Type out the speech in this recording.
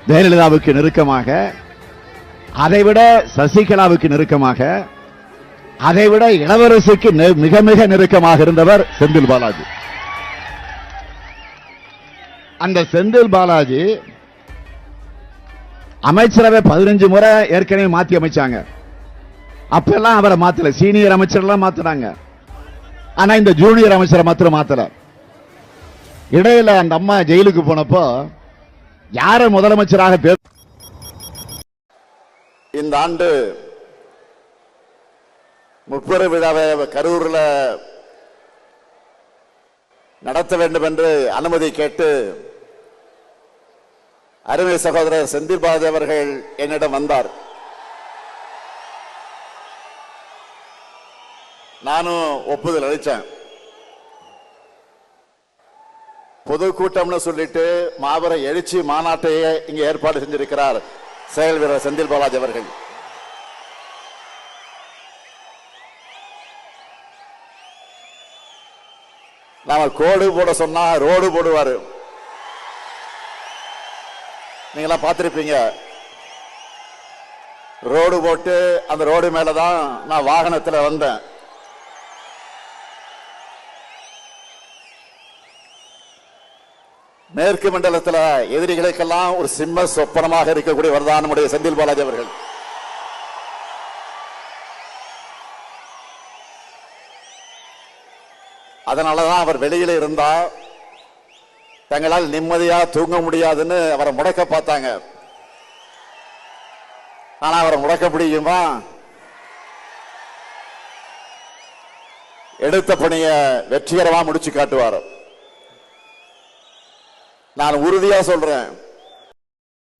ஜெயலலிதாவுக்கு நெருக்கமாக, அதைவிட சசிகலாவுக்கு நெருக்கமாக, அதைவிட இளவரசுக்கு மிக மிக நெருக்கமாக இருந்தவர் செந்தில் பாலாஜி. அந்த செந்தில் பாலாஜி அமைச்சரவை 15 முறை ஏற்கனவே மாத்தி அமைச்சாங்க. அப்பெல்லாம் அவரை மாத்தல, சீனியர் அமைச்சர்லாம் மாத்தினாங்க. ஆனா இந்த ஜூனியர் அமைச்சரை மாத்திரம் மாத்தல. இடையில அந்த அம்மா ஜெயிலுக்கு போனப்போ யார முதலமைச்சராக இந்த ஆண்டு முப்பெரு விழாவை கரூரில் நடத்த வேண்டும் என்று அனுமதி கேட்டு அருமை சகோதரர் செந்தில் பாலாஜி அவர்கள் என்னிடம் வந்தார். நானும் ஒப்புதல் அளித்தேன். பொதுக்கூட்டம்னு சொல்லிட்டு மாபெரும் எழுச்சி மாநாட்டையே இங்கே ஏற்பாடு செஞ்சிருக்கிறார் செயல் வீரர் செந்தில் பாலாஜி அவர்கள். நாம கோடு போட சொன்னா ரோடு போடுவாரு. நீங்களா பார்த்திருப்பீங்க. ரோடு போட்டு அந்த ரோடு மேலதான் நான் வாகனத்தில் வந்தேன். மேற்கு மண்டலத்தில் எதிரிகளுக்கெல்லாம் ஒரு சிம்ம சொப்பனமாக இருக்கக்கூடியவர் தான் நம்முடைய செந்தில் பாலாஜி அவர்கள். அதனாலதான் அவர் வெளியில இருந்தா தங்களால் நிம்மதியா தூங்க முடியாதுன்னு அவரை முடக்க பார்த்தாங்க. ஆனா அவரை முடக்க முடியுமா? எடுத்த பணியை வெற்றிகரமா முடிச்சு காட்டுவார். நான் உறுதியா சொல்றேன்,